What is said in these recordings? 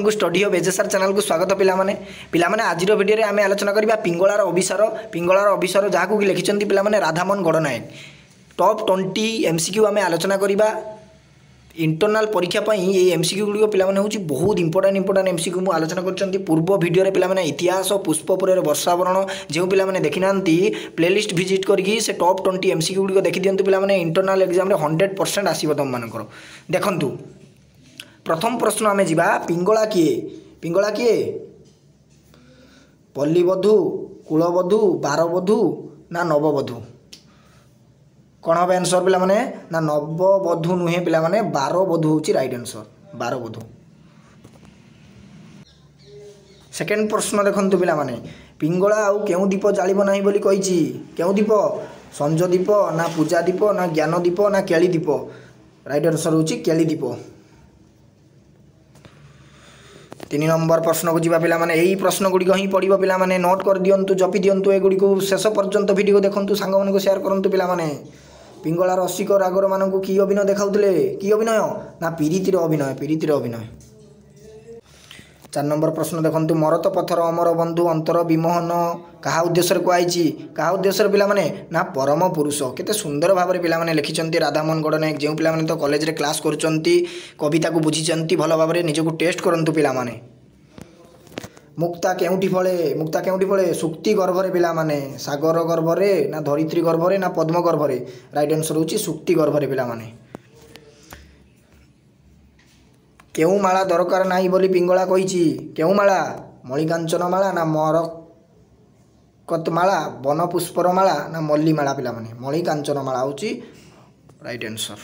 Study of एजेसर channel को स्वागत पिलामाने पिलामाने आज वीडियो रे आमे आलोचना करिबा पिंगलार अभिसार जहां कि लिखिसंती पिलामाने राधामोहन गणनायक टॉप 20 एमसीक्यू आमे आलोचना करिबा इंटरनल परीक्षा पई ये एमसीक्यू गुडी पिलामाने होची बहुत इंपोर्टेंट एमसीक्यू मु आलोचना करचंती पूर्व वीडियो रे पिलामाने इतिहास पुष्पपुर रे वर्षावरण जे पिलामाने देखिनांती प्लेलिस्ट विजिट करके से टॉप 20 एमसीक्यू गुडी देखि दियंतु पिलामाने इंटरनल एग्जाम रे 100% आसीबो तम मानकर देखंतु। प्रथम प्रश्न आमे जिबा पिंगला किए पल्लीवधू कुलवधू बारवधू ना नववधू कौन हम आंसर पिला माने ना नववधू नुहे पिला माने बारवधू होची राइट आंसर बारवधू। सेकेंड प्रश्न देखंतु पिला माने पिंगला आउ केउ दीप जालिबो नाही बोली कहिची केउ दीप संज दीप ना पूजा दीप ना ज्ञान दीप ना केली दीप राइट आंसर होची केली दीप। 3 नंबर प्रश्न को जीवा पिला माने एही प्रश्न गुडी कहीं पड़िबो पिला माने नोट कर दियंतु जपि दियंतु ए गुडी को शेष पर्यंत वीडियो देखंतु सांग मन को शेयर करंतु पिला माने पिंगला रसिक रागर मान को की अभिनय देखाउतले की अभिनय ना पीरितिर अभिनय। 4 नंबर प्रश्न देखंतु मरत पथर अमर बंधु अंतर विमोहन कहा उद्देश्य पिला माने ना परम पुरुष केते सुंदर भाव में पिला माने लिखिचंती राधामोहन गणनायक जे पिला माने तो कॉलेज रे क्लास करूचंती कविता को बुझीचंती भल भाव में निजको टेस्ट करंतु पिला माने। मुक्ता केउठी फळे सुक्ति गर्भरे पिला माने सागर गर्भरे ना धरित्री गर्भरे ना पद्म गर्भरे राइट आंसर होची सुक्ति गर्भरे पिला माने। केउ माला दरकार नाही बोली पिंगला कहिची केउ माला मणिकांचन माला ना मरकत माला वन पुष्पर माला ना मल्ली माला पिला माने मणिकांचन माला होची राइट आंसर।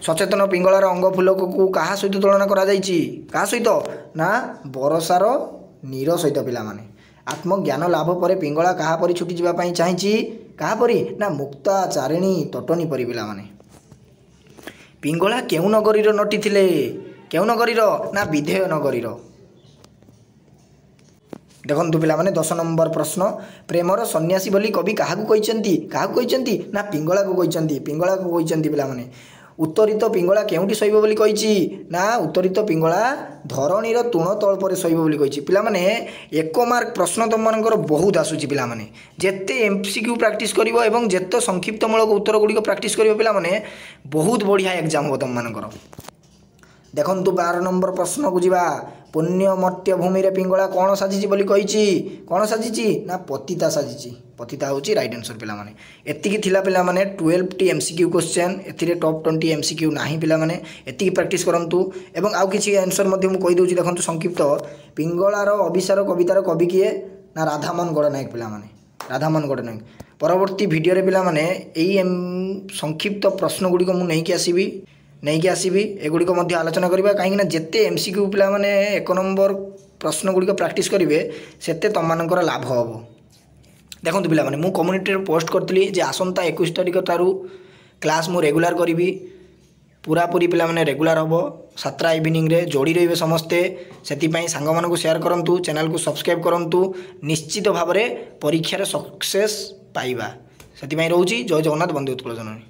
सचेतन पिंगलार अंग फूल को कहा सहित तुलना करा जायची कहा सहित ना बरसार नीर सहित पिला माने। आत्मज्ञान लाभ पर पिंगला कहा परी छुटी जीवा पई चाहिची कहा परी ना मुक्ता चारिणी तटनी परी पिला माने। पिंगला केउ नगरीर नटी थिले केउ नगरीर ना विधेय नगरीर देखंतु पिला माने 10 नंबर प्रश्न प्रेमर सन्यासी बोली कवि काहाकू कहिचंती ना पिंगला को कहिचंती पिला माने। उत्तरित पिंगला केउटी शैब बोली कहिची ना उत्तरित पिंगला धरणीर तृण तल पर शैब बोली कहिची पिला माने 1 मार्क प्रश्न तुम मानकर बहुत आसुची पिला माने जेते एमसीक्यू प्रैक्टिस करिवो एवं जेते संक्षिप्तमूलक उत्तर गुडी को प्रैक्टिस करिवो पिला माने बहुत बढ़िया एग्जाम हो तुम मानकर। देखंतु 12 नंबर प्रश्न को जीवा पुण्यमर्त्य भूमि रे पिंगला कौन साजिची बोली कहिची कौन साजिची ना पतिता साजिची पतिता होची राइट आंसर पिला माने। एतिकी थिला पिला माने 12 टी एमसीक्यू क्वेश्चन एथिरे टॉप 20 एमसीक्यू नाही पिला माने एतिकी प्रैक्टिस करंतु एवं आउ किछि आंसर मध्ये मु कहि दोची देखंतु संक्षिप्त पिंगलार अभिसार कवितार कवि किए ना राधामोहन गणनायक पिला माने राधामोहन गणनायक। परवर्ती वीडियो रे पिला माने एई संक्षिप्त प्रश्न गुडी को मु नहीं आसबि एगुड़ी को मध्य आलोचना करबा कहीं जेते एमसीक्यू पिला माने 1 नंबर प्रश्न गुड़ी को प्रैक्टिस करेंगे सेते तुम मानकर लाभ हम। देखो पिला माने मु कम्युनिटी पोस्ट करतली जे आसंता 21 तारिख तारू क्लास मु रेगुलर करी पूरापूरी पिला माने रेगुलर हम 7 इवनिंग रे जोड़ी रहिबे समस्ते सेति सांग मानक शेयर करंतु चैनल को सब्सक्राइब करंतु निश्चित भाव में परीक्षा सक्सेस पाइबा सेति रोची जय जगन्नाथ बंदे उत्कल जननी।